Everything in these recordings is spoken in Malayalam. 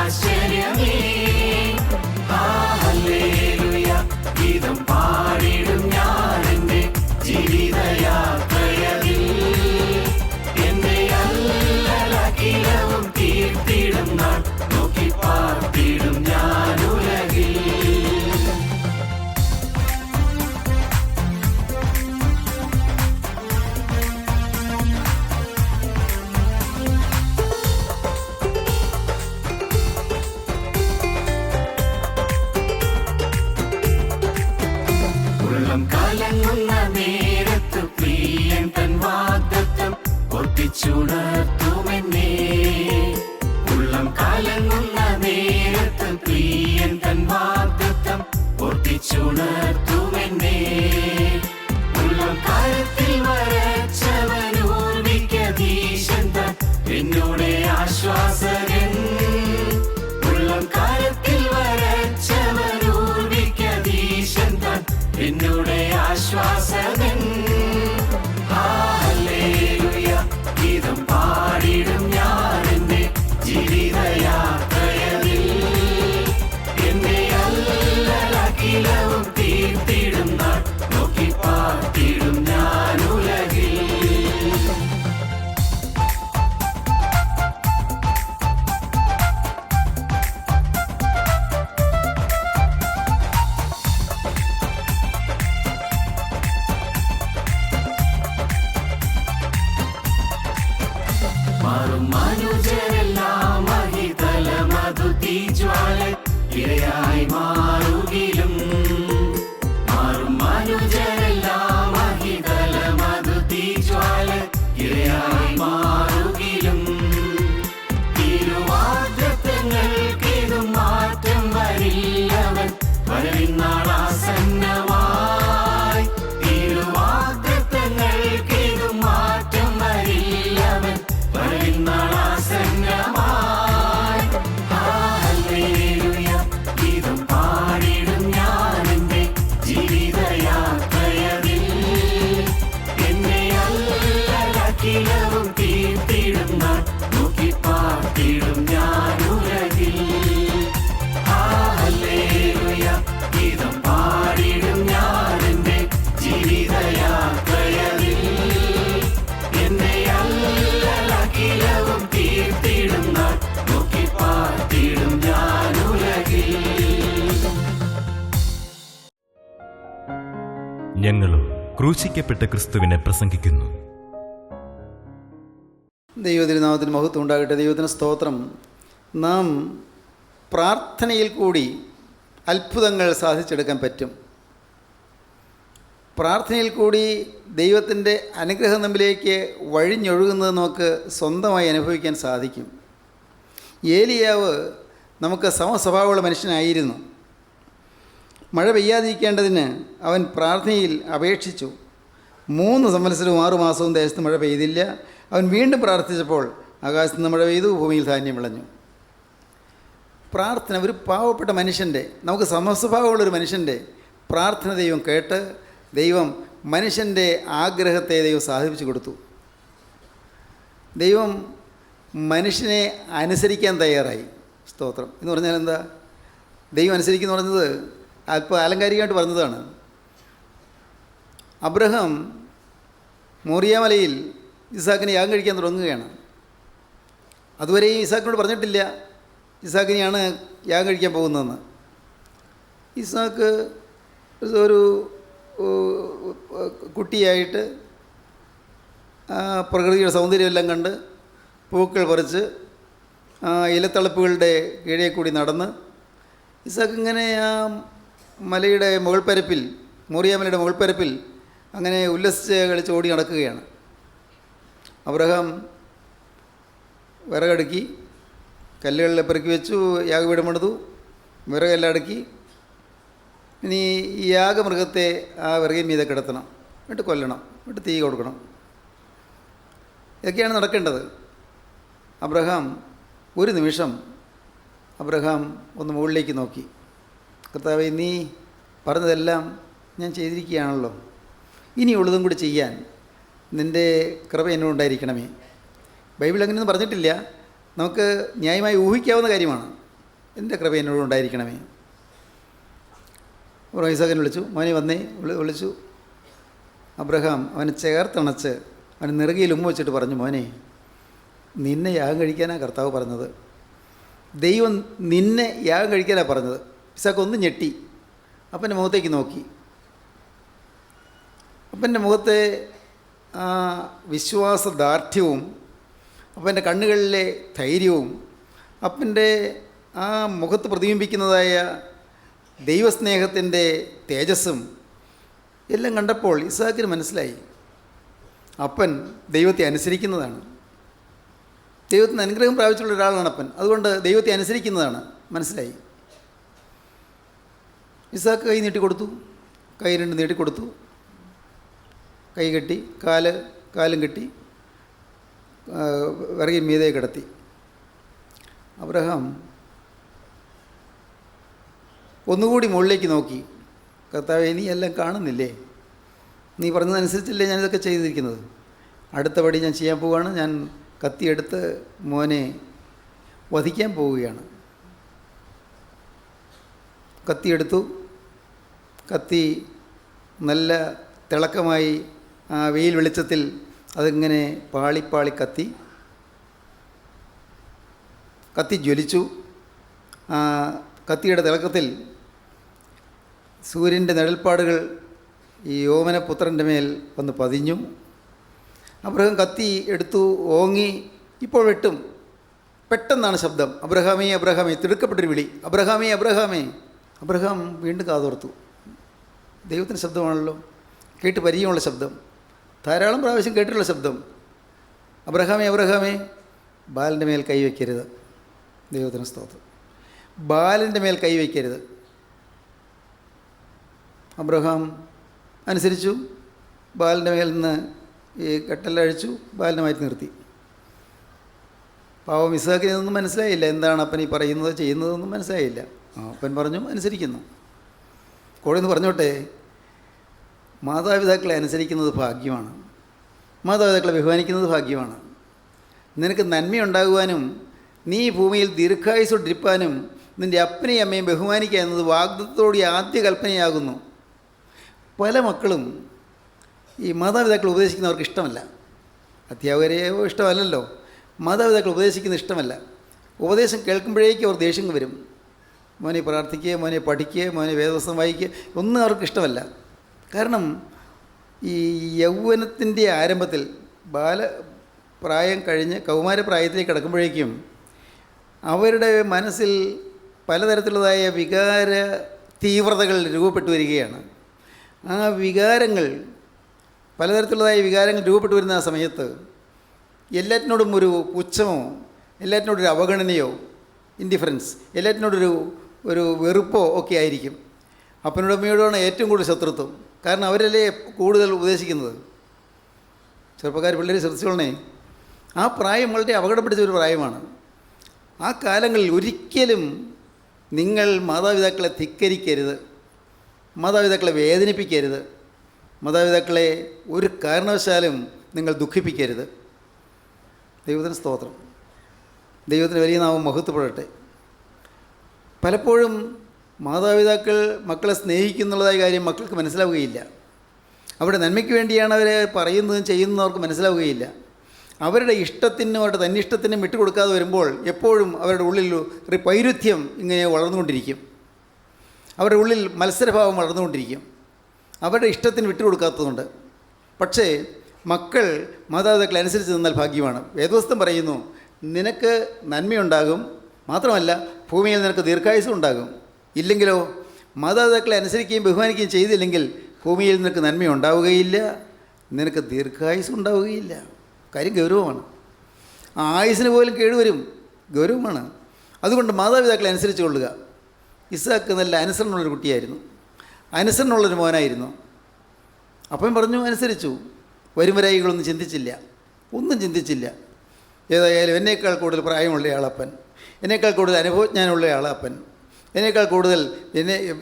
ആശ്ചര്യമേ. ഹല്ലേലൂയ ഗീതം പാടിടും ഞാൻ എൻ്റെ ജീവിതയാത്രയതിൽ. എൻ്റെ അല്ലലകിലവും തീർത്തിടും നാൾ നോക്കി പാർത്തിടും ഞാൻ ഉലകിൽ. കലങ്ങുന്ന നേരത്ത് പ്രിയൻ തൻ വാഗ്ദത്തം ഒട്ടിച്ചുണർത്തുമെന്നേ. ഉള്ളം കലങ്ങുന്ന നേരത്ത് പ്രിയൻ തൻ വാഗ്ദത്തം ഒട്ടിച്ചുണർത്തുമെന്നേ. ഉള്ളം കരത്തിൽ വരച്ചവനൂർവിക്കധീശൻ താൻ എന്നോടെ ആശ്വാസകൻ. ഉള്ളം കരത്തിൽ വരച്ചവനൂർവിക്കധീശൻ താൻ എന്നോടെ ആശ്വാസകൻ. ഹല്ലേലൂയ ഗീതം പാടിടും ഞാൻ എൻ്റെ ജീവിതയാത്രയതിൽ. എൻ്റെ അല്ലലകിലവും തീർത്തിടും നാൾ നോക്കി പാർത്തിടും ഞാൻ ഉലകിൽ. മാറും മനുജരെല്ലാം മഹിതല മധു തീജ്വാല ഇരയായി മാറുകിലും. മാറും മനുജരെല്ലാം മഹിതല മധു തീജ്വാല ഇരയായി മാറുകിലും. തിരുവാഗ്ദത്തങ്ങൾക്കിതും മാറ്റം വരില്ലവൻ വരവിന്നാളാസന്നമായി. തിരുവാഗ്ദത്തങ്ങൾക്കിതും മാറ്റം വരില്ലവൻ വരവിന്നാളാസന്നമായി. ഹല്ലേലൂയ ഗീതം പാടിടും ഞാൻ എൻ്റെ ജീവിതയാത്രയതിൽ. എന്നെ അല്ലലകിലവും തീർത്തിടും നാൾ നോക്കി പാർത്തിടും ഞാൻ ഉലകിൽ. ഹല്ലേലൂയ ഗീതം പാടിടും ഞാൻ എൻ്റെ ജീവിതയാത്രയതിൽ. എന്നെ അല്ലലകിലവും തീർത്തിടും നാൾ നോക്കി പാർത്തിടും ഞാൻ ഉലകിൽ. ഞങ്ങളും ക്രൂശിക്കപ്പെട്ട ക്രിസ്തുവിനെ പ്രസംഗിക്കുന്നു. ദൈവതിരുനാമത്തിന് മഹത്വം ഉണ്ടാകട്ടെ. ദൈവത്തിന് സ്തോത്രം. നാം പ്രാർത്ഥനയിൽ കൂടി അത്ഭുതങ്ങൾ സാധിച്ചെടുക്കാൻ പറ്റും. പ്രാർത്ഥനയിൽ കൂടി ദൈവത്തിൻ്റെ അനുഗ്രഹം നമ്മിലേക്ക് വഴിഞ്ഞൊഴുകുന്നത് നമുക്ക് സ്വന്തമായി അനുഭവിക്കാൻ സാധിക്കും. ഏലിയാവ് നമുക്ക് സമസ്വഭാവമുള്ള മനുഷ്യനായിരുന്നു. മഴ പെയ്യാതിരിക്കേണ്ടതിന് അവൻ പ്രാർത്ഥനയിൽ അപേക്ഷിച്ചു. 3 സംവത്സരവും 6 മാസവും ദേശത്ത് മഴ പെയ്തില്ല. അവൻ വീണ്ടും പ്രാർത്ഥിച്ചപ്പോൾ ആകാശത്ത് നിന്ന് മഴ പെയ്തു, ഭൂമിയിൽ ധാന്യം വിളഞ്ഞു. പ്രാർത്ഥന ഒരു പാവപ്പെട്ട മനുഷ്യൻ്റെ, നമുക്ക് സമസ്വഭാവമുള്ളൊരു മനുഷ്യൻ്റെ പ്രാർത്ഥന ദൈവം കേട്ട് ദൈവം മനുഷ്യൻ്റെ ആഗ്രഹത്തെ ദൈവം സാധിപ്പിച്ചു കൊടുത്തു. ദൈവം മനുഷ്യനെ അനുസരിക്കാൻ തയ്യാറായി. സ്തോത്രം. എന്ന് പറഞ്ഞാൽ എന്താ? ദൈവം അനുസരിക്കുന്നു പറഞ്ഞത് അല്പം ആലങ്കാരികമായിട്ട് പറഞ്ഞതാണ്. അബ്രഹാം മോറിയാമലയിൽ ഇസാക്കിനെ യാഗം കഴിക്കാൻ തുടങ്ങുകയാണ്. അതുവരെയും ഇസാക്കിനോട് പറഞ്ഞിട്ടില്ല ഇസാക്കിനെയാണ് യാഗം കഴിക്കാൻ പോകുന്നതെന്ന്. ഇസാക്ക് ഒരു കുട്ടിയായിട്ട് പ്രകൃതിയുടെ സൗന്ദര്യമെല്ലാം കണ്ട് പൂക്കൾ പറിച്ച് ഇലത്തളപ്പുകളുടെ കീഴേ കൂടി നടന്ന് ഇസാക്ക് ഇങ്ങനെ ആ മലയുടെ മുകൾപ്പരപ്പിൽ, മോറിയാമലയുടെ മുകൾപ്പരപ്പിൽ അങ്ങനെ ഉല്ലസിച്ച് കളിച്ച് ഓടി നടക്കുകയാണ്. അബ്രഹാം വിറകടുക്കി കല്ലുകളിൽ പെറുക്കി വെച്ചു, യാഗപീഠം പണിതു, വിറകെല്ലാം അടുക്കി. ഇനി ഈ യാഗമൃഗത്തെ ആ വിറകിൻ മീതെ കിടത്തണം, എന്നിട്ട് കൊല്ലണം, എന്നിട്ട് തീ കൊടുക്കണം. ഇതൊക്കെയാണ് നടക്കേണ്ടത്. അബ്രഹാം ഒരു നിമിഷം ഒന്ന് മുകളിലേക്ക് നോക്കി. കർത്താവേ, നീ പറഞ്ഞതെല്ലാം ഞാൻ ചെയ്തിരിക്കുകയാണല്ലോ, ഇനിയുള്ളതും കൂടി ചെയ്യാൻ നിൻ്റെ കൃപ എന്നോടുണ്ടായിരിക്കണമേ. ബൈബിൾ അങ്ങനെയൊന്നും പറഞ്ഞിട്ടില്ല, നമുക്ക് ന്യായമായി ഊഹിക്കാവുന്ന കാര്യമാണ്. എൻ്റെ കൃപ എന്നോട് ഉണ്ടായിരിക്കണമേ. അബ്രഹാം ഇസാക്കിനെ വിളിച്ചു, മോനെ വന്നേ വിളിച്ചു. അബ്രഹാം അവനെ ചേർത്തണച്ച് അവന് നെറുകയിൽ ഉമ്മ വെച്ചിട്ട് പറഞ്ഞു, മോനെ നിന്നെ യാഗം കഴിക്കാനാണ് കർത്താവ് പറഞ്ഞത്. ദൈവം നിന്നെ യാഗം കഴിക്കാനാണ് പറഞ്ഞത്. ഇസാക്ക് ഒന്ന് ഞെട്ടി, അപ്പൻ്റെ മുഖത്തേക്ക് നോക്കി. അപ്പൻ്റെ മുഖത്തെ ആ വിശ്വാസദാർഢ്യവും അപ്പൻ്റെ കണ്ണുകളിലെ ധൈര്യവും അപ്പൻ്റെ ആ മുഖത്ത് പ്രതിബിംബിക്കുന്നതായ ദൈവസ്നേഹത്തിൻ്റെ തേജസ്സും എല്ലാം കണ്ടപ്പോൾ ഇസാക്കിന് മനസ്സിലായി അപ്പൻ ദൈവത്തെ അനുസരിക്കുന്നതാണ്. ദൈവത്തിന് അനുഗ്രഹം പ്രാപിച്ചുള്ള ഒരാളാണ് അപ്പൻ. അതുകൊണ്ട് ദൈവത്തെ അനുസരിക്കുന്നതാണ് മനസ്സിലായി. ഇസാക്ക് കൈ നീട്ടിക്കൊടുത്തു, കൈ രണ്ട് നീട്ടിക്കൊടുത്തു, കൈ കെട്ടി, കാലും കെട്ടി വിറകിൻ മീതെ കിടത്തി. അബ്രഹാം ഒന്നുകൂടി മുകളിലേക്ക് നോക്കി, കർത്താവേ നീ എല്ലാം കാണുന്നില്ലേ? നീ പറഞ്ഞതനുസരിച്ചല്ലേ ഞാനിതൊക്കെ ചെയ്തിരിക്കുന്നത്. അടുത്ത പടി ഞാൻ ചെയ്യാൻ പോവുകയാണ്. ഞാൻ കത്തിയെടുത്ത് മോനെ വധിക്കാൻ പോവുകയാണ്. കത്തിയെടുത്തു. കത്തി നല്ല തിളക്കമായി ആ വെയിൽ വെളിച്ചത്തിൽ അതിങ്ങനെ പാളിപ്പാളി കത്തി ജ്വലിച്ചു. കത്തിയുടെ തിളക്കത്തിൽ സൂര്യൻ്റെ നിഴൽപ്പാടുകൾ ഈ ഓമനപുത്രൻ്റെ മേൽ വന്ന് പതിഞ്ഞു. അബ്രഹാം കത്തി എടുത്തു, ഓങ്ങി. ഇപ്പോൾ വെട്ടും. പെട്ടെന്നാണ് ശബ്ദം, അബ്രഹാമേ അബ്രഹാമേ, തിടുക്കപ്പെട്ടൊരു വിളി, അബ്രഹാമേ അബ്രഹാമേ. അബ്രഹാം വീണ്ടും കാതോർത്തു. ദൈവത്തിൻ്റെ ശബ്ദമാണല്ലോ, കേട്ട് പരിചയമുള്ള ശബ്ദം, ധാരാളം പ്രാവശ്യം കേട്ടിട്ടുള്ള ശബ്ദം. അബ്രഹാമേ അബ്രഹാമേ, ബാലൻ്റെ മേൽ കൈവയ്ക്കരുത്. ദൈവത്തിന് സ്തോത്രം. ബാലൻ്റെ മേൽ കൈവയ്ക്കരുത്. അബ്രഹാം അനുസരിച്ചു. ബാലൻ്റെ മേൽ നിന്ന് ഈ കെട്ടെല്ലാം അഴിച്ചു, ബാലിനെ മാറ്റി നിർത്തി. പാവം ഇസ്ഹാക്കിന് ഇതൊന്നും മനസ്സിലായില്ല. എന്താണ് അപ്പൻ ഈ പറയുന്നത് ചെയ്യുന്നതൊന്നും മനസ്സിലായില്ല. അപ്പൻ പറഞ്ഞു അനുസരിക്കുന്നു. കൂടെ നിന്ന് പറഞ്ഞോട്ടെ, മാതാപിതാക്കളെ അനുസരിക്കുന്നത് ഭാഗ്യമാണ്. മാതാപിതാക്കളെ ബഹുമാനിക്കുന്നത് ഭാഗ്യമാണ്. നിനക്ക് നന്മയുണ്ടാകുവാനും നീ ഭൂമിയിൽ ദീർഘായുസ്സോടിരിപ്പാനും നിൻ്റെ അപ്പനെയും അമ്മയും ബഹുമാനിക്കുക എന്നത് വാഗ്ദത്തത്തോടെ ആദ്യ കൽപ്പനയാകുന്നു. പല മക്കളും ഈ മാതാപിതാക്കൾ ഉപദേശിക്കുന്നവർക്ക് ഇഷ്ടമല്ല. അധ്യാപകരെയോ ഇഷ്ടമല്ലല്ലോ. മാതാപിതാക്കൾ ഉപദേശിക്കുന്നത് ഇഷ്ടമല്ല. ഉപദേശം കേൾക്കുമ്പോഴേക്കും അവർ ദേഷ്യം വരും. മോനെ പ്രാർത്ഥിക്കുക, മോനെ പഠിക്കുക, മോനെ വേദവസ്തം വായിക്കുക, ഒന്നും അവർക്ക് ഇഷ്ടമല്ല. കാരണം ഈ യൗവനത്തിൻ്റെ ആരംഭത്തിൽ ബാലപ്രായം കഴിഞ്ഞ് കൗമാരപ്രായത്തിലേക്ക് കടക്കുമ്പോഴേക്കും അവരുടെ മനസ്സിൽ പലതരത്തിലുള്ളതായ വികാര തീവ്രതകൾ രൂപപ്പെട്ടു വരികയാണ്. ആ വികാരങ്ങൾ, പലതരത്തിലുള്ളതായ വികാരങ്ങൾ രൂപപ്പെട്ടു വരുന്ന ആ സമയത്ത് എല്ലാറ്റിനോടും ഒരു പുച്ഛമോ, എല്ലാറ്റിനോടൊരു അവഗണനയോ, ഇൻഡിഫറൻസ്, എല്ലാറ്റിനോടൊരു വെറുപ്പോ ഒക്കെ ആയിരിക്കും. അപ്പനോടും അമ്മയോടാണ് ഏറ്റവും കൂടുതൽ ശത്രുത്വം. കാരണം അവരല്ലേ കൂടുതൽ ഉപദേശിക്കുന്നത്. ചെറുപ്പക്കാർ പിള്ളേർ ശ്രദ്ധിച്ചോളണേ, ആ പ്രായം വളരെ അപകടം പിടിച്ച ഒരു പ്രായമാണ്. ആ കാലങ്ങളിൽ ഒരിക്കലും നിങ്ങൾ മാതാപിതാക്കളെ ധിക്കരിക്കരുത്, മാതാപിതാക്കളെ വേദനിപ്പിക്കരുത്, മാതാപിതാക്കളെ ഒരു കാരണവശാലും നിങ്ങൾ ദുഃഖിപ്പിക്കരുത്. ദൈവത്തിന് സ്തോത്രം. ദൈവത്തിന് വലിയ നാമം മഹത്വപ്പെടട്ടെ. പലപ്പോഴും മാതാപിതാക്കൾ മക്കളെ സ്നേഹിക്കുന്നുള്ളതായ കാര്യം മക്കൾക്ക് മനസ്സിലാവുകയില്ല. അവരുടെ നന്മയ്ക്ക് വേണ്ടിയാണ് അവർ പറയുന്നതും ചെയ്യുന്നതും അവർക്ക് മനസ്സിലാവുകയില്ല. അവരുടെ ഇഷ്ടത്തിനും അവരുടെ തന്നിഷ്ടത്തിനും വിട്ടുകൊടുക്കാതെ വരുമ്പോൾ എപ്പോഴും അവരുടെ ഉള്ളിൽ ഒരു പൈരുഥ്യം ഇങ്ങനെ വളർന്നുകൊണ്ടിരിക്കും. അവരുടെ ഉള്ളിൽ മത്സരഭാവം വളർന്നുകൊണ്ടിരിക്കും, അവരുടെ ഇഷ്ടത്തിന് വിട്ടുകൊടുക്കാത്തതുകൊണ്ട്. പക്ഷേ മക്കൾ മാതാപിതാക്കളെ അനുസരിച്ച് നിന്നാൽ ഭാഗ്യമാണ്. വേദവസ്തം പറയുന്നു, നിനക്ക് നന്മയുണ്ടാകും, മാത്രമല്ല ഭൂമിയിൽ നിനക്ക് ദീർഘായുസ്സും ഉണ്ടാകും. ഇല്ലെങ്കിലോ, മാതാപിതാക്കളെ അനുസരിക്കുകയും ബഹുമാനിക്കുകയും ചെയ്തില്ലെങ്കിൽ ഭൂമിയിൽ നിനക്ക് നന്മയുണ്ടാവുകയില്ല, നിനക്ക് ദീർഘായുസ്സും ഉണ്ടാവുകയില്ല. കാര്യം ഗൗരവമാണ്. ആയുസ്സിന് പോലും കേടുവരും, ഗൗരവമാണ്. അതുകൊണ്ട് മാതാപിതാക്കളെ അനുസരിച്ച് കൊള്ളുക. ഇസ്ഹാക്ക് നല്ല അനുസരണമുള്ളൊരു കുട്ടിയായിരുന്നു, അനുസരണമുള്ളൊരു മോനായിരുന്നു. അപ്പം പറഞ്ഞു, അനുസരിച്ചു. വരുംവരായികളൊന്നും ചിന്തിച്ചില്ല, ഒന്നും ചിന്തിച്ചില്ല. ഏതായാലും എന്നേക്കാൾ കൂടുതൽ പ്രായമുള്ള ആളപ്പൻ, എന്നേക്കാൾ കൂടുതൽ അനുഭവജ്ഞാനമുള്ള ആളപ്പൻ, എന്നേക്കാൾ കൂടുതൽ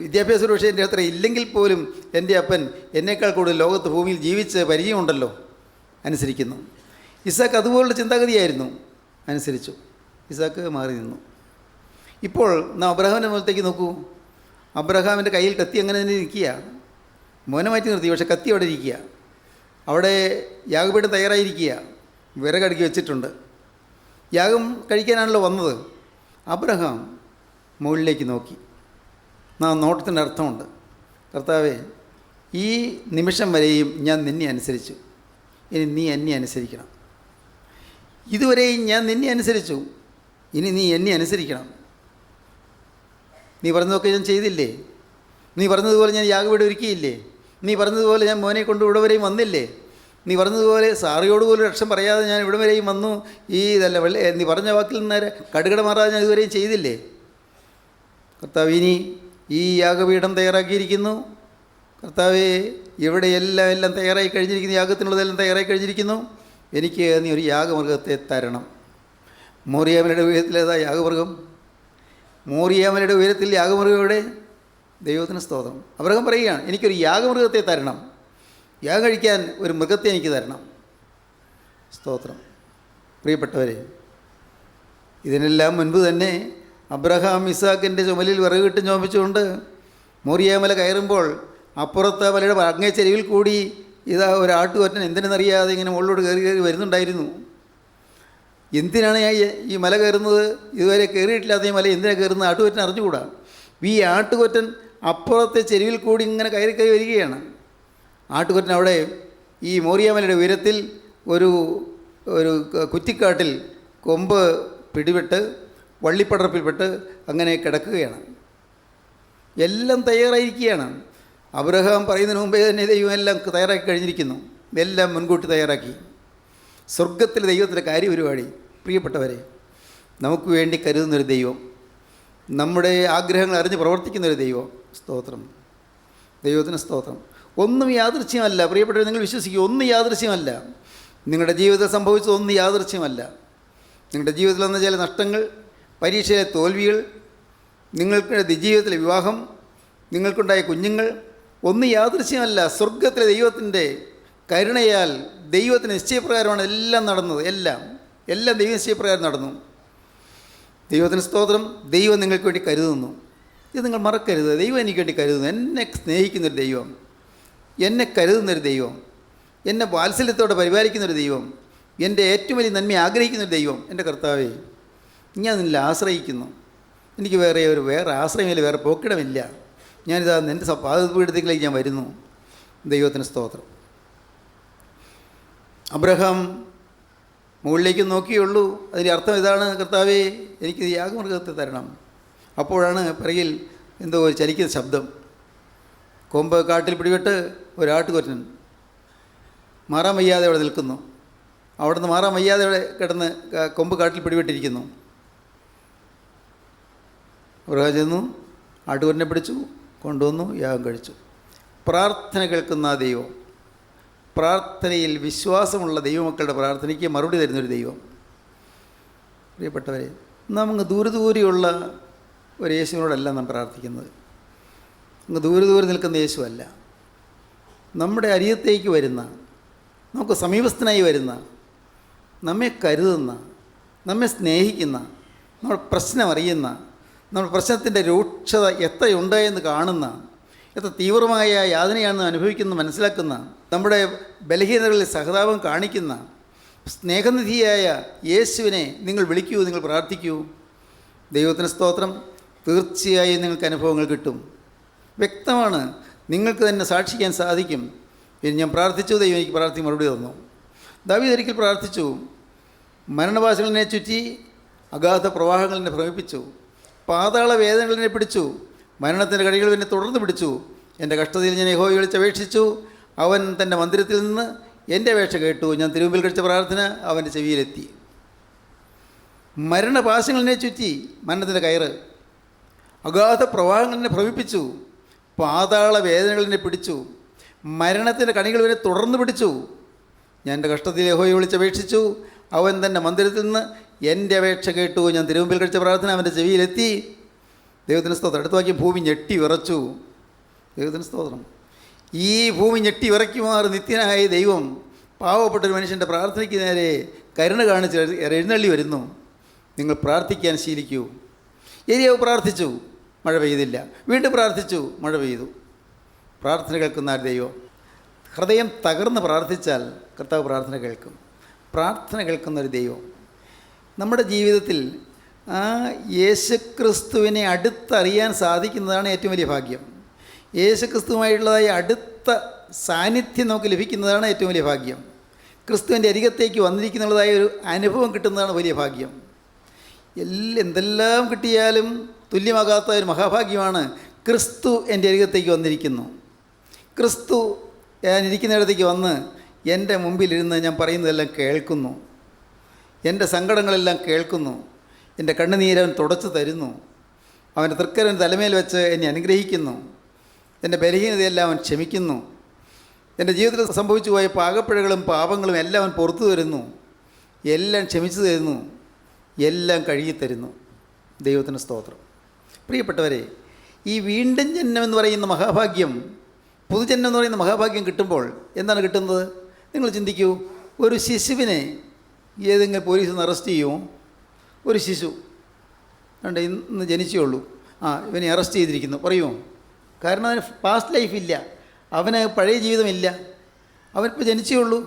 വിദ്യാഭ്യാസ പക്ഷേ എൻ്റെ അത്ര ഇല്ലെങ്കിൽ പോലും എൻ്റെ അപ്പൻ എന്നേക്കാൾ കൂടുതൽ ലോകത്ത് ഭൂമിയിൽ ജീവിച്ച് പരിചയമുണ്ടല്ലോ, അനുസരിക്കുന്നു. ഇസ്ഹാക്ക് അതുപോലുള്ള ചിന്താഗതിയായിരുന്നു, അനുസരിച്ചു. ഇസ്ഹാക്ക് മാറി നിന്നു. ഇപ്പോൾ നാം അബ്രഹാമിൻ്റെ മുഖത്തേക്ക് നോക്കൂ. അബ്രഹാമിൻ്റെ കയ്യിൽ കത്തി അങ്ങനെ തന്നെ ഇരിക്കുക, മോനെ മാറ്റി നിർത്തി, പക്ഷേ കത്തി അവിടെ ഇരിക്കുക. അവിടെ യാഗപീഠം തയ്യാറായിരിക്കുക, വിറകടുക്കി വെച്ചിട്ടുണ്ട്. യാഗം കഴിക്കാനാണല്ലോ വന്നത്. അബ്രഹാം മുകളിലേക്ക് നോക്കി. നോട്ടത്തിൻ്റെ അർത്ഥമുണ്ട്. കർത്താവേ, ഈ നിമിഷം വരെയും ഞാൻ നിന്നെ അനുസരിച്ചു, ഇനി നീ എന്നെ അനുസരിക്കണം. ഇതുവരെയും ഞാൻ നിന്നെ അനുസരിച്ചു, ഇനി നീ എന്നെ അനുസരിക്കണം. നീ പറഞ്ഞതൊക്കെ ഞാൻ ചെയ്തില്ലേ? നീ പറഞ്ഞതുപോലെ ഞാൻ യാഗപീഠം ഒരുക്കിയില്ലേ? നീ പറഞ്ഞതുപോലെ ഞാൻ മോനെ കൊണ്ട് ഇവിടെ വരെയും വന്നില്ലേ? നീ പറഞ്ഞതുപോലെ സാറിയോട് പോലും രക്ഷം പറയാതെ ഞാൻ ഇവിടെ വരെയും വന്നു. നീ പറഞ്ഞ വാക്കിൽ നിന്ന് കടുകട മാറാതെ ഞാൻ ഇതുവരെയും ചെയ്തില്ലേ? കർത്താവ്, ഇനി ഈ യാഗപീഠം തയ്യാറാക്കിയിരിക്കുന്നു. കർത്താവേ, ഇവിടെ എല്ലാം തയ്യാറായി കഴിഞ്ഞിരിക്കുന്നു, യാഗത്തിനുള്ളതെല്ലാം തയ്യാറായി കഴിഞ്ഞിരിക്കുന്നു. എനിക്ക് നീ ഒരു യാഗമൃഗത്തെ തരണം. മോറിയാമലയുടെ ഉയരത്തിലേതാ യാഗമൃഗം? മോറിയാമലയുടെ ഉയരത്തിൽ യാഗമൃഗം എവിടെ? ദൈവത്തിന് സ്തോത്രം. അബ്രഹാം പറയുകയാണ്, എനിക്കൊരു യാഗമൃഗത്തെ തരണം, യാഗം കഴിക്കാൻ ഒരു മൃഗത്തെ എനിക്ക് തരണം. സ്തോത്രം. പ്രിയപ്പെട്ടവരെ, ഇതിനെല്ലാം മുൻപ് തന്നെ അബ്രഹാം ഇസാക്കിൻ്റെ ചുമലിൽ വിറകിട്ട് ചോമിച്ചുകൊണ്ട് മോറിയാമല കയറുമ്പോൾ അപ്പുറത്തെ മലയുടെ അങ്ങേ ചെരുവിൽ കൂടി ഇതാ ഒരു ആട്ടുകൊറ്റൻ എന്തിനെന്നറിയാതെ ഇങ്ങനെ മുകളിലോട്ട് കയറി വരുന്നുണ്ടായിരുന്നു. എന്തിനാണ് ഞാൻ ഈ മല കയറുന്നത്? ഇതുവരെ കയറിയിട്ടില്ലാത്ത ഈ മല എന്തിനാണ് കയറുന്നത്? ആട്ടുകൊറ്റൻ അറിഞ്ഞുകൂടാ. ഈ ആട്ടുകൊറ്റൻ അപ്പുറത്തെ ചെരുവിൽ കൂടി ഇങ്ങനെ കയറി വരികയാണ്. ആട്ടുകൊറ്റൻ അവിടെ ഈ മോറിയാമലയുടെ ഉയരത്തിൽ ഒരു കുറ്റിക്കാട്ടിൽ കൊമ്പ് പിടിപെട്ട് വള്ളിപ്പടർപ്പിൽപ്പെട്ട് അങ്ങനെ കിടക്കുകയാണ്. എല്ലാം തയ്യാറായിരിക്കുകയാണ്. അബ്രഹാം പറയുന്നതിന് മുമ്പേ തന്നെ ദൈവം എല്ലാം തയ്യാറാക്കി കഴിഞ്ഞിരിക്കുന്നു. എല്ലാം മുൻകൂട്ടി തയ്യാറാക്കി. സ്വർഗത്തിലെ ദൈവത്തിൻ്റെ കാര്യപരിപാടി. പ്രിയപ്പെട്ടവരെ, നമുക്ക് വേണ്ടി കരുതുന്നൊരു ദൈവം, നമ്മുടെ ആഗ്രഹങ്ങൾ അറിഞ്ഞ് പ്രവർത്തിക്കുന്നൊരു ദൈവം. സ്തോത്രം. ദൈവത്തിന് സ്തോത്രം. ഒന്നും യാദൃശ്യമല്ല. പ്രിയപ്പെട്ടവർ, നിങ്ങൾ വിശ്വസിക്കുക, ഒന്നും യാദൃശ്യമല്ല. നിങ്ങളുടെ ജീവിതത്തിൽ സംഭവിച്ചതൊന്നും യാദൃശ്യമല്ല. നിങ്ങളുടെ ജീവിതത്തിൽ വന്ന ചില നഷ്ടങ്ങൾ, പരീക്ഷയിലെ തോൽവികൾ, നിങ്ങൾക്ക് ജീവിതത്തിലെ വിവാഹം, നിങ്ങൾക്കുണ്ടായ കുഞ്ഞുങ്ങൾ, ഒന്നും യാദൃശ്യമല്ല. സ്വർഗത്തിലെ ദൈവത്തിൻ്റെ കരുണയാൽ ദൈവത്തിന് നിശ്ചയപ്രകാരമാണ് എല്ലാം നടന്നത്. എല്ലാം ദൈവ നിശ്ചയപ്രകാരം നടന്നു. ദൈവത്തിന് സ്തോത്രം. ദൈവം നിങ്ങൾക്ക് വേണ്ടി കരുതുന്നു. ഇത് നിങ്ങൾ മറക്കരുത്. ദൈവം എനിക്ക് വേണ്ടി കരുതുന്നു. എന്നെ സ്നേഹിക്കുന്നൊരു ദൈവം, എന്നെ കരുതുന്നൊരു ദൈവം, എന്നെ വാത്സല്യത്തോടെ പരിപാലിക്കുന്നൊരു ദൈവം, എൻ്റെ ഏറ്റവും വലിയ നന്മ ആഗ്രഹിക്കുന്നൊരു ദൈവം. എൻ്റെ കർത്താവേ, ഞാൻ നിന്നിൽ ആശ്രയിക്കുന്നു. എനിക്ക് വേറെ ആശ്രയമില്ല, വേറെ പോക്കിടമില്ല. ഞാനിതാ എൻ്റെ പാദപീഠത്തിലേക്ക് ഞാൻ വരുന്നു. ദൈവത്തിന് സ്തോത്രം. അബ്രഹാം മുകളിലേക്ക് നോക്കിയുള്ളൂ. അതിൻ്റെ അർത്ഥം ഇതാണ്, കർത്താവേ, എനിക്ക് യാഗമൃഗത്തെ തരണം. അപ്പോഴാണ് പിറകിൽ എന്തോ ഒരു ചലിക്കുന്ന ശബ്ദം. കൊമ്പ് കാട്ടിൽ പിടിപെട്ട് ഒരാട്ടുകൊറ്റൻ മാറാൻ വയ്യാതെ അവിടെ നിൽക്കുന്നു. അവിടെ നിന്ന് മാറാൻ വയ്യാതെ അവിടെ കിടന്ന് കൊമ്പ് കാട്ടിൽ പിടിപെട്ടിരിക്കുന്നു. അബ്രഹാം ചെന്നു, ആട്ടുകൊറ്റനെ പിടിച്ചു, കൊണ്ടുവന്നു, യാഗം കഴിച്ചു. പ്രാർത്ഥന കേൾക്കുന്ന ദൈവം, പ്രാർത്ഥനയിൽ വിശ്വാസമുള്ള ദൈവമക്കളുടെ പ്രാർത്ഥനയ്ക്ക് മറുപടി തരുന്നൊരു ദൈവം. പ്രിയപ്പെട്ടവരെ, നമുക്ക് ദൂരെയുള്ള ഒരു യേശുവിനോടല്ല നാം പ്രാർത്ഥിക്കുന്നത്. അങ്ങ് ദൂരെ നിൽക്കുന്ന യേശുവല്ല. നമ്മുടെ അരിയത്തേക്ക് വരുന്ന, നമുക്ക് സമീപസ്ഥനായി വരുന്ന, നമ്മെ കരുതുന്ന, നമ്മെ സ്നേഹിക്കുന്ന, നമ്മുടെ പ്രശ്നം അറിയുന്ന, നമ്മുടെ പ്രശ്നത്തിൻ്റെ രൂക്ഷത എത്രയുണ്ട് എന്ന് കാണുന്ന, എത്ര തീവ്രമായ യാതനയാണെന്ന് അനുഭവിക്കുന്ന, മനസ്സിലാക്കുന്ന, നമ്മുടെ ബലഹീനതകളിൽ സഹതാപം കാണിക്കുന്ന സ്നേഹനിധിയായ യേശുവിനെ നിങ്ങൾ വിളിക്കൂ, നിങ്ങൾ പ്രാർത്ഥിക്കൂ. ദൈവത്തിന് സ്തോത്രം. തീർച്ചയായും നിങ്ങൾക്ക് അനുഭവങ്ങൾ കിട്ടും. വ്യക്തമാണ്, നിങ്ങൾക്ക് തന്നെ സാക്ഷിക്കാൻ സാധിക്കും. ഇനി ഞാൻ പ്രാർത്ഥിച്ചു, ദൈവം എനിക്ക് പ്രാർത്ഥിക്ക് മറുപടി തന്നു. ദാവീദ് ഒരിക്കൽ പ്രാർത്ഥിച്ചു, മരണവാസികളെ ചുറ്റി അഗാധ പ്രവാഹങ്ങൾ എന്നെ ഭ്രമിപ്പിച്ചു, പാതാള വേദനകൾ എന്നെ പിടിച്ചു, മരണത്തിൻ്റെ കടികൾ എന്നെ തുടർന്ന് പിടിച്ചു. എൻ്റെ കഷ്ടതയിൽ ഞാൻ യഹോവയെ വിളിച്ചപേക്ഷിച്ചു, അവൻ തൻ്റെ മന്ദിരത്തിൽ നിന്ന് എൻ്റെ അപേക്ഷ കേട്ടു. ഞാൻ തിരുമുമ്പിൽ കഴിച്ച പ്രാർത്ഥന അവൻ്റെ ചെവിയിലെത്തി. മരണപാശങ്ങൾ എന്നെ ചുറ്റി, മരണത്തിൻ്റെ കയറ്, അഗാധ പ്രവാഹങ്ങൾ എന്നെ ഭ്രമിപ്പിച്ചു, പാതാള വേദനകൾ എന്നെ പിടിച്ചു, മരണത്തിൻ്റെ കണികൾ എന്നെ തുടർന്ന് പിടിച്ചു. ഞാൻ എൻ്റെ കഷ്ടത്തിൽ യഹോവയെ വിളിച്ചപേക്ഷിച്ചു, അവൻ തൻ്റെ മന്ദിരത്തിൽ നിന്ന് എൻ്റെ അപേക്ഷ കേട്ടു. ഞാൻ തിരുമുമ്പിൽ കഴിച്ച പ്രാർത്ഥന അവൻ്റെ ചെവിയിലെത്തി. ദൈവത്തിന് സ്തോത്രം. അടുത്ത വാക്യം, ഭൂമി ഞെട്ടി വിറച്ചു. ദൈവത്തിന് സ്തോത്രം. ഈ ഭൂമി ഞെട്ടി വിറയ്ക്കുമാറ് നിത്യനായ ദൈവം പാവപ്പെട്ടൊരു മനുഷ്യൻ്റെ പ്രാർത്ഥനയ്ക്ക് നേരെ കരുണ കാണിച്ച് എഴുന്നള്ളി വരുന്നു. നിങ്ങൾ പ്രാർത്ഥിക്കാൻ ശീലിക്കൂ. ഏലിയാവ് പ്രാർത്ഥിച്ചു, മഴ പെയ്തില്ല. വീണ്ടും പ്രാർത്ഥിച്ചു, മഴ പെയ്തു. പ്രാർത്ഥന കേൾക്കുന്ന ആ ദൈവം. ഹൃദയം തകർന്ന് പ്രാർത്ഥിച്ചാൽ കർത്താവ് പ്രാർത്ഥന കേൾക്കും. പ്രാർത്ഥന കേൾക്കുന്നൊരു ദൈവം. നമ്മുടെ ജീവിതത്തിൽ ആ യേശുക്രിസ്തുവിനെ അടുത്തറിയാൻ സാധിക്കുന്നതാണ് ഏറ്റവും വലിയ ഭാഗ്യം. യേശുക്രിസ്തുവുമായിട്ടുള്ളതായ അടുത്ത സാന്നിധ്യം നമുക്ക് ലഭിക്കുന്നതാണ് ഏറ്റവും വലിയ ഭാഗ്യം. ക്രിസ്തുവിൻ്റെ അരികത്തേക്ക് വന്നിരിക്കുന്നുള്ളതായ ഒരു അനുഭവം കിട്ടുന്നതാണ് വലിയ ഭാഗ്യം. എന്തെല്ലാം കിട്ടിയാലും തുല്യമാകാത്ത ഒരു മഹാഭാഗ്യമാണ് ക്രിസ്തു എൻ്റെ അരികത്തേക്ക് വന്നിരിക്കുന്നു. ക്രിസ്തു ഞാൻ ഇരിക്കുന്നിടത്തേക്ക് വന്ന് എൻ്റെ മുമ്പിലിരുന്ന് ഞാൻ പറയുന്നതെല്ലാം കേൾക്കുന്നു. എൻ്റെ സങ്കടങ്ങളെല്ലാം കേൾക്കുന്നു. എൻ്റെ കണ്ണുനീരവൻ തുടച്ചു തരുന്നു. അവൻ്റെ തൃക്കരൻ തലമേൽ വെച്ച് എന്നെ അനുഗ്രഹിക്കുന്നു. എൻ്റെ ബലഹീനതയെല്ലാം അവൻ ക്ഷമിക്കുന്നു. എൻ്റെ ജീവിതത്തിൽ സംഭവിച്ചു പോയ പാകപ്പിഴകളും പാപങ്ങളും എല്ലാം അവൻ പുറത്തു തരുന്നു. എല്ലാം ക്ഷമിച്ചു തരുന്നു. എല്ലാം കഴുകിത്തരുന്നു. ദൈവത്തിന് സ്തോത്രം. പ്രിയപ്പെട്ടവരെ, ഈ വീണ്ടും ജന്മം എന്ന് പറയുന്ന മഹാഭാഗ്യം, പുതുജന്മം എന്ന് പറയുന്ന മഹാഭാഗ്യം കിട്ടുമ്പോൾ എന്താണ് കിട്ടുന്നത്? നിങ്ങൾ ചിന്തിക്കൂ. ഒരു ശിശുവിനെ ഏതെങ്കിലും പോലീസ് ഒന്ന് അറസ്റ്റ് ചെയ്യുമോ? ഒരു ശിശു കണ്ട് ഇന്ന് ജനിച്ചേ ഉള്ളൂ, ഇവനെ അറസ്റ്റ് ചെയ്തിരിക്കുന്നു പറയുമോ? കാരണം അവന് പാസ്റ്റ് ലൈഫില്ല, അവന് പഴയ ജീവിതമില്ല. അവനിപ്പോൾ ജനിച്ചേ ഉള്ളൂ,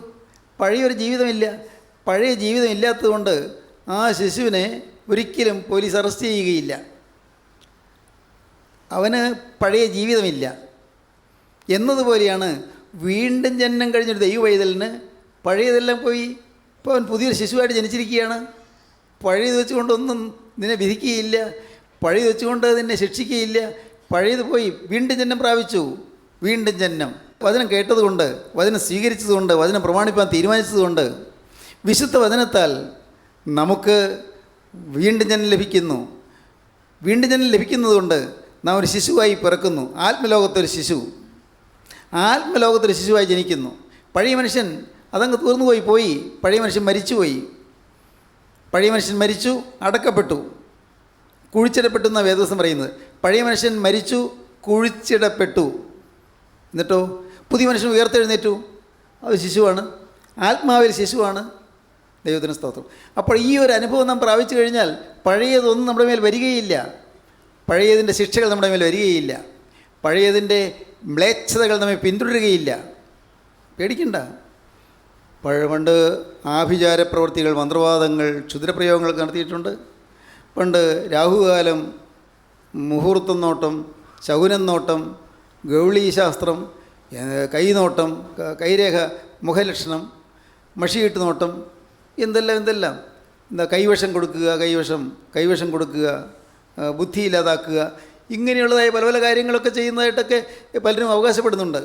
പഴയൊരു ജീവിതമില്ല. പഴയ ജീവിതം ഇല്ലാത്തതുകൊണ്ട് ആ ശിശുവിനെ ഒരിക്കലും പോലീസ് അറസ്റ്റ് ചെയ്യുകയില്ല. അവന് പഴയ ജീവിതമില്ല എന്നതുപോലെയാണ് വീണ്ടും ജന്മം കഴിഞ്ഞൊരു ദൈവവൈതലിന് പഴയതെല്ലാം പോയി. ഇപ്പോൾ അവൻ പുതിയൊരു ശിശുവായിട്ട് ജനിച്ചിരിക്കുകയാണ്. പഴയത് വെച്ചുകൊണ്ടൊന്നും നിന്നെ വിധിക്കുകയില്ല, പഴയത് വെച്ചുകൊണ്ട് നിന്നെ ശിക്ഷിക്കുകയില്ല. പഴയത് പോയി, വീണ്ടും ജന്മം പ്രാപിച്ചു. വീണ്ടും ജന്മം വചനം കേട്ടതുകൊണ്ട്, വചനം സ്വീകരിച്ചതുകൊണ്ട്, വചനം പ്രമാണിപ്പാൻ തീരുമാനിച്ചതുകൊണ്ട്, വിശുദ്ധ വചനത്താൽ നമുക്ക് വീണ്ടും ജന്മം ലഭിക്കുന്നു. വീണ്ടും ജന്മം ലഭിക്കുന്നതുകൊണ്ട് നാം ഒരു ശിശുവായി പിറക്കുന്നു. ആത്മലോകത്തൊരു ശിശു, ആത്മലോകത്തൊരു ശിശുവായി ജനിക്കുന്നു. പഴയ മനുഷ്യൻ അതങ്ങ് തീർന്നുപോയി. പഴയ മനുഷ്യൻ മരിച്ചുപോയി. പഴയ മനുഷ്യൻ മരിച്ചു, അടക്കപ്പെട്ടു, കുഴിച്ചിടപ്പെട്ടു എന്നാണ് വേദവസം പറയുന്നത്. പഴയ മനുഷ്യൻ മരിച്ചു, കുഴിച്ചിടപ്പെട്ടു. എന്നിട്ടോ പുതിയ മനുഷ്യൻ ഉയർത്തെഴുന്നേറ്റു. അത് ശിശുവാണ്, ആത്മാവിൽ ശിശുവാണ്. ദൈവത്തിന് സ്തോത്രം. അപ്പോൾ ഈ ഒരു അനുഭവം നാം പ്രാപിച്ചു കഴിഞ്ഞാൽ പഴയതൊന്നും നമ്മുടെ മേൽ വരികയില്ല. പഴയതിൻ്റെ ശിക്ഷകൾ നമ്മുടെ മേൽ വരികയില്ല. പഴയതിൻ്റെ മ്ലേച്ഛതകൾ നമ്മെ പിന്തുടരുകയില്ല. പേടിക്കണ്ട. പണ്ട് ആഭിചാര പ്രവൃത്തികൾ, മന്ത്രവാദങ്ങൾ, ക്ഷുദ്രപ്രയോഗങ്ങൾ നടത്തിയിട്ടുണ്ട്. പണ്ട് രാഹുകാലം, മുഹൂർത്തം നോട്ടം, ശകുനം നോട്ടം, ഗൗളീ ശാസ്ത്രം, കൈനോട്ടം, കൈരേഖ, മുഖലക്ഷണം, മഷിയിട്ട് നോട്ടം, എന്തെല്ലാം എന്താ കൈവശം കൊടുക്കുക, കൈവശം കൊടുക്കുക, ബുദ്ധിയില്ലാതാക്കുക, ഇങ്ങനെയുള്ളതായ പല പല കാര്യങ്ങളൊക്കെ ചെയ്യുന്നതായിട്ടൊക്കെ പലരും അവകാശപ്പെടുന്നുണ്ട്.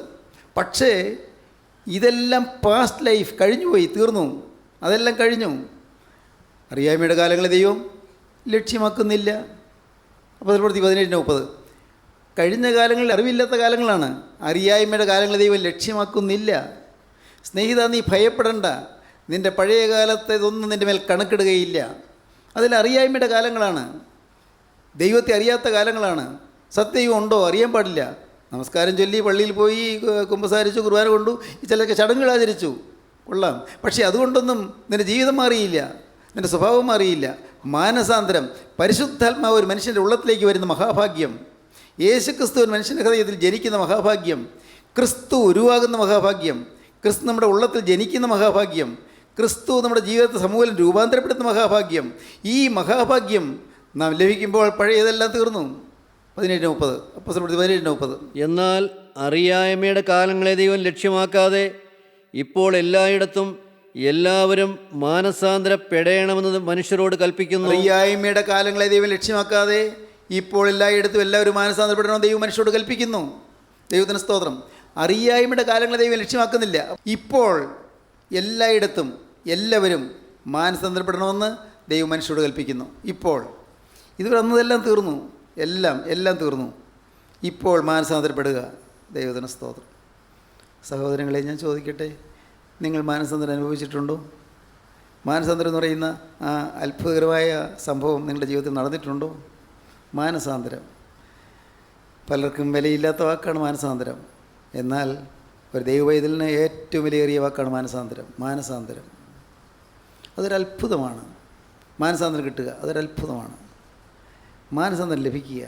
പക്ഷേ ഇതെല്ലാം പാസ്റ്റ് ലൈഫ്, കഴിഞ്ഞുപോയി, തീർന്നു. അതെല്ലാം കഴിഞ്ഞു. അറിയായ്മയുടെ കാലങ്ങളെ ദൈവം ലക്ഷ്യമാക്കുന്നില്ല. അപ്പോൾ 17:30 കഴിഞ്ഞ കാലങ്ങളിൽ അറിവില്ലാത്ത കാലങ്ങളാണ്. അറിയായ്മയുടെ കാലങ്ങളെ ദൈവം ലക്ഷ്യമാക്കുന്നില്ല. സ്നേഹിത, നീ ഭയപ്പെടണ്ട. നിൻ്റെ പഴയ കാലത്തെ ഇതൊന്നും നിൻ്റെ മേൽ കണക്കിടുകയില്ല. അതിൽ അറിയായ്മയുടെ കാലങ്ങളാണ്, ദൈവത്തെ അറിയാത്ത കാലങ്ങളാണ്. സത്യവും ഉണ്ടോ അറിയാൻ പാടില്ല. നമസ്കാരം ചൊല്ലി പള്ളിയിൽ പോയി കുമ്പസാരിച്ചു, കുർബാന കൊണ്ടു, ചിലർക്ക് ചടങ്ങുകൾ ആചരിച്ചു, കൊള്ളാം. പക്ഷേ അതുകൊണ്ടൊന്നും നിൻ്റെ ജീവിതം മാറിയില്ല, നിൻ്റെ സ്വഭാവം മാറിയില്ല. മാനസാന്തരം, പരിശുദ്ധാത്മാവ് ഒരു മനുഷ്യൻ്റെ ഉള്ളത്തിലേക്ക് വരുന്ന മഹാഭാഗ്യം, യേശുക്രിസ്തു ഒരു മനുഷ്യൻ്റെ ഹൃദയത്തിൽ ജനിക്കുന്ന മഹാഭാഗ്യം, ക്രിസ്തു ഉരുവാകുന്ന മഹാഭാഗ്യം, ക്രിസ്തു നമ്മുടെ ഉള്ളത്തിൽ ജനിക്കുന്ന മഹാഭാഗ്യം, ക്രിസ്തു നമ്മുടെ ജീവിതത്തെ സമൂലം രൂപാന്തരപ്പെടുത്തുന്ന മഹാഭാഗ്യം. ഈ മഹാഭാഗ്യം നാം ലഭിക്കുമ്പോൾ പഴയതെല്ലാം തീർന്നു. 17:30 അപ്പോസ്തലപ്രവൃത്തി 17:30. എന്നാൽ അറിയായ്മയുടെ കാലങ്ങളെ ദൈവം ലക്ഷ്യമാക്കാതെ ഇപ്പോൾ എല്ലായിടത്തും എല്ലാവരും മാനസാന്തരപ്പെടണമെന്ന് മനുഷ്യരോട് കൽപ്പിക്കുന്നു. അറിയായ്മയുടെ കാലങ്ങളെ ദൈവം ലക്ഷ്യമാക്കാതെ ഇപ്പോൾ എല്ലായിടത്തും എല്ലാവരും മാനസാന്തരപ്പെടണമെന്ന് ദൈവം മനുഷ്യരോട് കൽപ്പിക്കുന്നു. ദൈവത്തിന് സ്തോത്രം. അറിയായ്മയുടെ കാലങ്ങളെ ദൈവം ലക്ഷ്യമാക്കുന്നില്ല. ഇപ്പോൾ എല്ലായിടത്തും എല്ലാവരും മാനസാന്തരപ്പെടണമെന്ന് ദൈവം മനുഷ്യരോട് കൽപ്പിക്കുന്നു. ഇപ്പോൾ ഇതുവരെ അന്നതെല്ലാം തീർന്നു, എല്ലാം തീർന്നു. ഇപ്പോൾ മാനസാന്തരപ്പെടുക. ദൈവത്തിന് സ്തോത്രം. സഹോദരങ്ങളെ, ഞാൻ ചോദിക്കട്ടെ, നിങ്ങൾ മാനസാന്തരം അനുഭവിച്ചിട്ടുണ്ടോ? മാനസാന്തരം എന്ന് പറയുന്ന ആ അത്ഭുതകരമായ സംഭവം നിങ്ങളുടെ ജീവിതത്തിൽ നടന്നിട്ടുണ്ടോ? മാനസാന്തരം പലർക്കും വിലയില്ലാത്ത വാക്കാണ് മാനസാന്തരം. എന്നാൽ ഒരു ദൈവവൈതലിന് ഏറ്റവും വിലയേറിയ വാക്കാണ് മാനസാന്തരം. അതൊരത്ഭുതമാണ്. മാനസാന്തരം കിട്ടുക അതൊരത്ഭുതമാണ്. മാനസാന്തരം ലഭിക്കുക.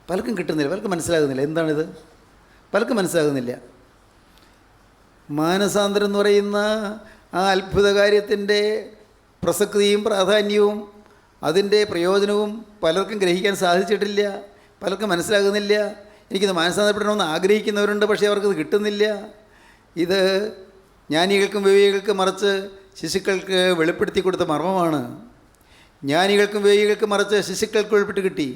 പലർക്കും കിട്ടുന്നില്ല, പലർക്കും മനസ്സിലാകുന്നില്ല. എന്താണിത്? പലർക്കും മനസ്സിലാകുന്നില്ല. മാനസാന്തരം എന്ന് പറയുന്ന ആ അത്ഭുത കാര്യത്തിൻ്റെ പ്രസക്തിയും പ്രാധാന്യവും അതിൻ്റെ പ്രയോജനവും പലർക്കും ഗ്രഹിക്കാൻ സാധിച്ചിട്ടില്ല, പലർക്കും മനസ്സിലാകുന്നില്ല. എനിക്കിത് മാനസാന്തരപ്പെടണമെന്ന് ആഗ്രഹിക്കുന്നവരുണ്ട്, പക്ഷേ അവർക്കത് കിട്ടുന്നില്ല. ഇത് ജ്ഞാനികൾക്കും വിവേകികൾക്കും മറിച്ച് ശിശുക്കൾക്ക് വെളിപ്പെടുത്തി കൊടുത്ത മർമ്മമാണ്. ജ്ഞാനികൾക്കും വിവേകികൾക്കും മറിച്ച് ശിശുക്കൾക്ക് വെളിപ്പെട്ട് കിട്ടി.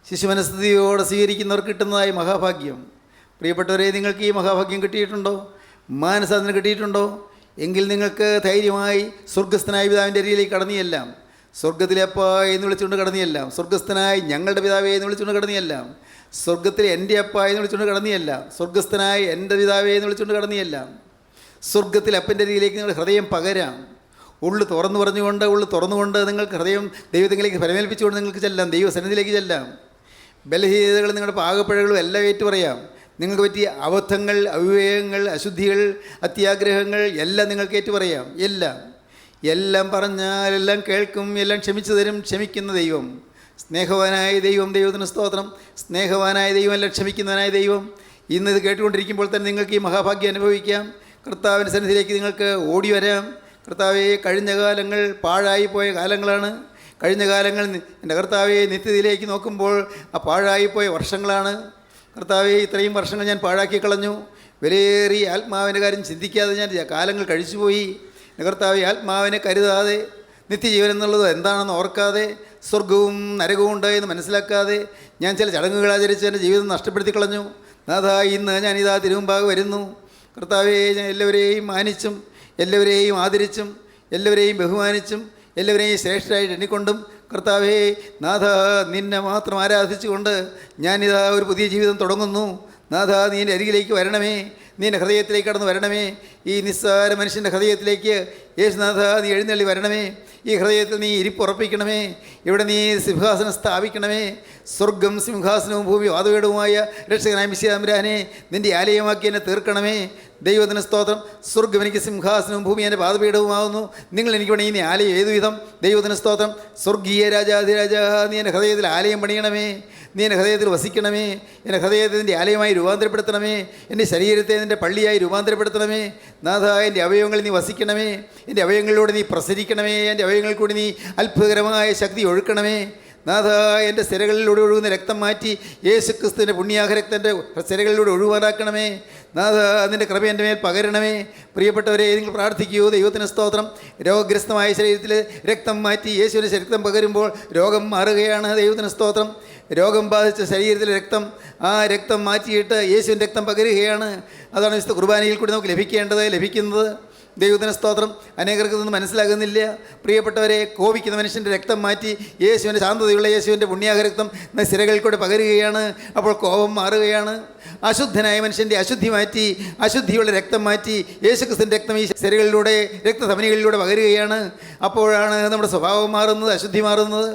ശിശുമനസ്ഥിതിയോടെ സ്വീകരിക്കുന്നവർക്ക് കിട്ടുന്നതായ മഹാഭാഗ്യം. പ്രിയപ്പെട്ടവരെ, നിങ്ങൾക്ക് ഈ മഹാഭാഗ്യം കിട്ടിയിട്ടുണ്ടോ? മാനസാന്തരം കിട്ടിയിട്ടുണ്ടോ? എങ്കിൽ നിങ്ങൾക്ക് ധൈര്യമായി സ്വർഗസ്ഥനായ പിതാവിൻ്റെ അരികിലേക്ക് കടന്നിയെല്ലാം. സ്വർഗത്തിലെ അപ്പ എന്ന് വിളിച്ചുകൊണ്ട് കടന്നിയെല്ലാം. സ്വർഗസ്ഥനായി ഞങ്ങളുടെ പിതാവേ എന്ന് വിളിച്ചുകൊണ്ട് കടന്നിയെല്ലാം. സ്വർഗത്തിലെ എൻ്റെ അപ്പ എന്ന് വിളിച്ചുകൊണ്ട് കടന്നിയെല്ലാം. സ്വർഗസ്ഥനായി എൻ്റെ പിതാവേ എന്ന് വിളിച്ചുകൊണ്ട് കടന്നിയെല്ലാം. സ്വർഗത്തിലെ അപ്പൻ്റെ അരികിലേക്ക് നിങ്ങൾ ഹൃദയം പകരാം. ഉള്ളു തുറന്നു പറഞ്ഞുകൊണ്ട്, ഉള്ളു തുറന്നുകൊണ്ട് നിങ്ങൾക്ക് ഹൃദയം ദൈവത്തിലേക്ക് ഫലമേൽപ്പിച്ചുകൊണ്ട് നിങ്ങൾക്ക് ചെല്ലാം, ദൈവസന്നിധിയിലേക്ക് ചെല്ലാം. ബലഹീനതകളും നിങ്ങളുടെ പാകപ്പിഴകളും എല്ലാം ഏറ്റു പറയാം. നിങ്ങൾക്ക് പറ്റിയ അബദ്ധങ്ങൾ, അവിവേകങ്ങൾ, അശുദ്ധികൾ, അത്യാഗ്രഹങ്ങൾ എല്ലാം നിങ്ങൾക്ക് ഏറ്റു പറയാം. എല്ലാം പറഞ്ഞാൽ എല്ലാം കേൾക്കും, എല്ലാം ക്ഷമിച്ചു തരും. ക്ഷമിക്കുന്ന ദൈവം, സ്നേഹവാനായ ദൈവം, ദൈവത്തിന് സ്തോത്രം. സ്നേഹവാനായ ദൈവം, എല്ലാം ക്ഷമിക്കുന്നവനായ ദൈവം. ഇന്നിത് കേട്ടുകൊണ്ടിരിക്കുമ്പോൾ തന്നെ നിങ്ങൾക്ക് ഈ മഹാഭാഗ്യം അനുഭവിക്കാം. കർത്താവിൻ്റെ സന്നിധിയിലേക്ക് നിങ്ങൾക്ക് ഓടി വരാം. കർത്താവെ, കഴിഞ്ഞ കാലങ്ങൾ പാഴായിപ്പോയ കാലങ്ങളാണ്. കഴിഞ്ഞ കാലങ്ങൾ എൻ്റെ കർത്താവെ നിത്യതയിലേക്ക് നോക്കുമ്പോൾ ആ പാഴായിപ്പോയ വർഷങ്ങളാണ്. കർത്താവെ, ഇത്രയും വർഷങ്ങൾ ഞാൻ പാഴാക്കി കളഞ്ഞു. വിലയേറിയ ആത്മാവിൻ്റെ കാര്യം ചിന്തിക്കാതെ ഞാൻ കാലങ്ങൾ കഴിച്ചുപോയി. എൻ്റെ കർത്താവെ, ആത്മാവിനെ കരുതാതെ, നിത്യജീവൻ എന്നുള്ളത് എന്താണെന്ന് ഓർക്കാതെ, സ്വർഗവും നരകവും ഉണ്ട് എന്ന് മനസ്സിലാക്കാതെ ഞാൻ ചില ചടങ്ങുകൾ ആചരിച്ച് എൻ്റെ ജീവിതം നഷ്ടപ്പെടുത്തി കളഞ്ഞു. നാഥാ, ഇന്ന് ഞാനിതാ തിരുമുമ്പാകെ വരുന്നു. കർത്താവെ, ഞാൻ എല്ലാവരെയും മാനിച്ചും എല്ലാവരെയും ആദരിച്ചും എല്ലാവരെയും ബഹുമാനിച്ചും എല്ലാവരെയും ശ്രേഷ്ഠരായിട്ട് എണ്ണിക്കൊണ്ടും കർത്താവേ, നാഥ, നിന്നെ മാത്രം ആരാധിച്ചുകൊണ്ട് ഞാനിതാ ഒരു പുതിയ ജീവിതം തുടങ്ങുന്നു. നാഥ, നീ എൻ്റെ അരികിലേക്ക് വരണമേ, നീ എൻ്റെ ഹൃദയത്തിലേക്ക് കടന്ന് വരണമേ. ഈ നിസ്സാര മനുഷ്യൻ്റെ ഹൃദയത്തിലേക്ക് യേശുനാഥ നീ എഴുന്നള്ളി വരണമേ. ഈ ഹൃദയത്തിൽ നീ ഇരിപ്പുറപ്പിക്കണമേ. ഇവിടെ നീ സിംഹാസനം സ്ഥാപിക്കണമേ. സ്വർഗം സിംഹാസനവും ഭൂമി വാതുവേടുമായ രക്ഷകനായ മിശിഹാ തമ്പുരാനെ നിൻ്റെ ആലയമാക്കി എന്നെ തീർക്കണമേ. ദൈവത്തിന് സ്തോത്രം. സ്വർഗം എനിക്ക് സിംഹാസനവും ഭൂമി എൻ്റെ പാദപീഠവുമാകുന്നു. നിങ്ങൾ എനിക്ക് വേണമെങ്കിൽ ഈ ആലയം ഏതു വിധം. ദൈവത്തിന് സ്തോത്രം. സ്വർഗീയ രാജാധിരാജ, നീ എൻ്റെ ഹൃദയത്തിൽ ആലയം പണിയണമേ. നീ എൻ്റെ ഹൃദയത്തിൽ വസിക്കണമേ. എൻ്റെ ഹൃദയത്തെ നിൻ്റെ ആലയമായി രൂപാന്തരപ്പെടുത്തണമേ. എൻ്റെ ശരീരത്തെ നിൻ്റെ പള്ളിയായി രൂപാന്തരപ്പെടുത്തണമേ. നാഥ, എൻ്റെ അവയവങ്ങളിൽ നീ വസിക്കണമേ. എൻ്റെ അവയവങ്ങളിലൂടെ നീ പ്രസരിക്കണമേ. എൻ്റെ അവയവങ്ങളിൽ കൂടി നീ അത്ഭുതകരമായ ശക്തി ഒഴുക്കണമേ. നാഥ, എൻ്റെ സിരകളിലൂടെ ഒഴുകുന്ന രക്തം മാറ്റി യേശുക്രിസ്തുവിൻ്റെ പുണ്യാഹരക്തൻ്റെ സിരകളിലൂടെ ഒഴുവാറാക്കണമേ. നാഥ, അതിൻ്റെ കൃപ എൻ്റെ മേൽ പകരണമേ. പ്രിയപ്പെട്ടവരെ, നിങ്ങൾ പ്രാർത്ഥിക്കൂ. ദൈവത്തിന് സ്തോത്രം. രോഗഗ്രസ്തമായ ശരീരത്തിൽ രക്തം മാറ്റി യേശുവിൻ്റെ രക്തം പകരുമ്പോൾ രോഗം മാറുകയാണ്. ദൈവത്തിന് സ്തോത്രം. രോഗം ബാധിച്ച ശരീരത്തിലെ രക്തം, ആ രക്തം മാറ്റിയിട്ട് യേശുവിൻ്റെ രക്തം പകരുകയാണ്. അതാണ് വിശുദ്ധ കുർബാനയിൽ കൂടി നമുക്ക് ലഭിക്കുന്നത്. ദൈവത്തിന് സ്തോത്രം. അനേകർക്ക് ഇതൊന്നും മനസ്സിലാകുന്നില്ല. പ്രിയപ്പെട്ടവരെ, കോപിക്കുന്ന മനുഷ്യൻ്റെ രക്തം മാറ്റി യേശുവിൻ്റെ ശാന്തതയുള്ള യേശുവിൻ്റെ പുണ്യാഹരക്തം സിരകളിൽ കൂടെ പകരുകയാണ്. അപ്പോൾ കോപം മാറുകയാണ്. അശുദ്ധനായ മനുഷ്യൻ്റെ അശുദ്ധി മാറ്റി അശുദ്ധിയുള്ള രക്തം മാറ്റി യേശുക്രിസ്തുവിൻ്റെ രക്തം ഈ സിരകളിലൂടെ രക്തധമനികളിലൂടെ പകരുകയാണ്. അപ്പോഴാണ് നമ്മുടെ സ്വഭാവം മാറുന്നത്, അശുദ്ധി മാറുന്നത്.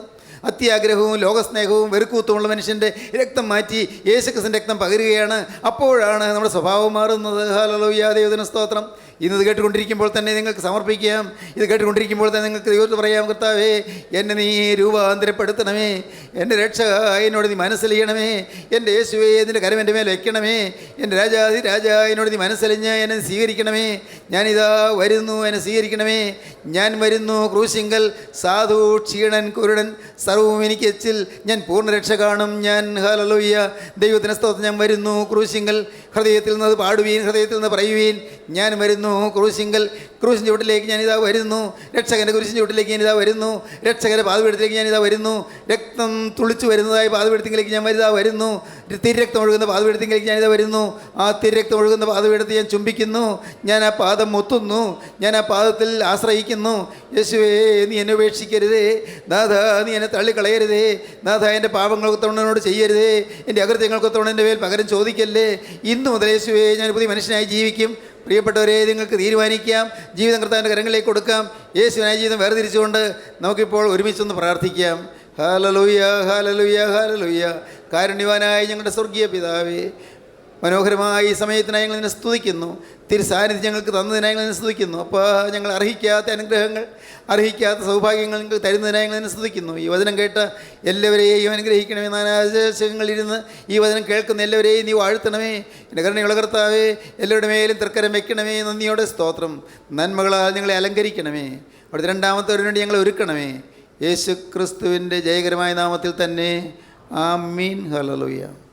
അത്യാഗ്രഹവും ലോകസ്നേഹവും വെറുക്കൂത്തുമുള്ള മനുഷ്യൻ്റെ രക്തം മാറ്റി യേശുക്രിസ്തുവിൻ്റെ രക്തം പകരുകയാണ്. അപ്പോഴാണ് നമ്മുടെ സ്വഭാവം മാറുന്നത്. ഹല്ലേലൂയ, ദൈവത്തിന് സ്തോത്രം. ഇന്നത് കേട്ടുകൊണ്ടിരിക്കുമ്പോൾ തന്നെ നിങ്ങൾക്ക് സമർപ്പിക്കാം. ഇത് കേട്ടുകൊണ്ടിരിക്കുമ്പോൾ തന്നെ നിങ്ങൾക്ക് ദൈവത്തോട് പറയാം, കർത്താവേ, എന്നെ നീ രൂപാന്തരപ്പെടുത്തണമേ. എൻ്റെ രക്ഷക, എന്നോട് നീ മനസ്സലിയണമേ. എൻ്റെ യേശുവേ, നിൻ്റെ കരം എൻ്റെ മേൽ വയ്ക്കണമേ. എൻ്റെ രാജാതി രാജ, എന്നോട് നീ മനസ്സലിഞ്ഞ് എന്നെ സ്വീകരിക്കണമേ. ഞാനിതാ വരുന്നു, എന്നെ സ്വീകരിക്കണമേ. ഞാൻ വരുന്നു ക്രൂശിങ്കൽ, സാധു ക്ഷീണൻ കുരുടൻ സർവവും എനിക്ക് എച്ചിൽ, ഞാൻ പൂർണ്ണ രക്ഷ കാണും ഞാൻ. ഹല്ലേലൂയ, ദൈവത്തിന് സ്തോത്രം. ഞാൻ വരുന്നു ക്രൂശിങ്കൽ. ഹൃദയത്തിൽ നിന്ന് പാടുവീൻ, ഹൃദയത്തിൽ നിന്ന് പറയുവീൻ, ഞാൻ വരുന്നു ക്രൂശിങ്കൽ. ക്രൂശിൻ്റെ ചുവട്ടിലേക്ക് ഞാനിതാ വരുന്നു. രക്ഷകൻ്റെ കുരിശിൻ്റെ ചുവട്ടിലേക്ക് ഞാനിതാ വരുന്നു. രക്ഷകൻ്റെ പാദപീഠത്തിലേക്ക് ഞാനിതാ വരുന്നു. രക്തം തുളിച്ചു വരുന്നതായ പാദപീഠത്തിലേക്ക് ഞാൻ വരുന്നു. തിരക്തം ഒഴുകുന്ന പാദപീഠത്തിലേക്ക് ഞാനിതാ വരുന്നു. ആ തിരക്തം ഒഴുകുന്ന പാദപീഠത്തെ ഞാൻ ചുംബിക്കുന്നു. ഞാൻ ആ പാദം ഒത്തുന്നു. ഞാൻ ആ പാദത്തിൽ ആശ്രയിക്കുന്നു. യേശുവേ, നീ എന്നെ ഉപേക്ഷിക്കരുതേ. നാഥ, നീ എന്നെ തള്ളിക്കളയരുതേ. നാഥ, എൻ്റെ പാപങ്ങൾക്കൊത്തവണ്ണനോട് ചെയ്യരുതേ. എൻ്റെ അകൃത്യങ്ങൾക്കൊത്തവണ്ണ എൻ്റെ മേൽ പകരം ചോദിക്കല്ലേ. ഇന്നു മുതൽ യേശുവേ, ഞാൻ പുതിയ മനുഷ്യനായി ജീവിക്കും. പ്രിയപ്പെട്ടവരെ, നിങ്ങൾക്ക് തീരുമാനിക്കാം. ജീവിതം കർത്താവിൻ്റെ കരങ്ങളിലേക്ക് കൊടുക്കാം. യേശുവിനായ ജീവിതം വേർതിരിച്ചുകൊണ്ട് നമുക്കിപ്പോൾ ഒരുമിച്ചൊന്ന് പ്രാർത്ഥിക്കാം. Hallelujah, hallelujah, hallelujah. കാരുണ്യവാനായ ഞങ്ങളുടെ സ്വർഗീയ പിതാവേ, മനോഹരമായ ഈ സമയത്തിനായി ഞങ്ങൾ നിന്നെ സ്തുതിക്കുന്നു. തിരുസാന്നിധ്യം ഞങ്ങൾക്ക് തന്നതിനായി ഞങ്ങൾ നിന്നെ സ്തുതിക്കുന്നു. അപ്പോൾ ഞങ്ങൾ അർഹിക്കാത്ത അനുഗ്രഹങ്ങൾ, അർഹിക്കാത്ത സൗഭാഗ്യങ്ങൾ നിങ്ങൾക്ക് തരുന്നതിനായി ഞങ്ങൾ നിന്നെ സ്തുതിക്കുന്നു. ഈ വചനം കേട്ട എല്ലാവരെയും അനുഗ്രഹിക്കണമേ. നാനാദേശങ്ങളിരുന്ന് ഈ വചനം കേൾക്കുന്ന എല്ലാവരെയും നീ വാഴ്ത്തണമേ. എൻ്റെ കരുണയുള്ള കർത്താവേ, എല്ലാവരുടെ മേലും തൃക്കരം വെക്കണമേ. നന്ദിയോടെ സ്തോത്രം. നന്മകളാൽ ഞങ്ങളെ അലങ്കരിക്കണമേ. അവിടുത്തെ രണ്ടാമത്തവരിന് വേണ്ടി ഞങ്ങളെ ഒരുക്കണമേ. യേശു ക്രിസ്തുവിൻ്റെ ജയകരമായ നാമത്തിൽ തന്നെ. ആമീൻ. ഹല്ലേലൂയ.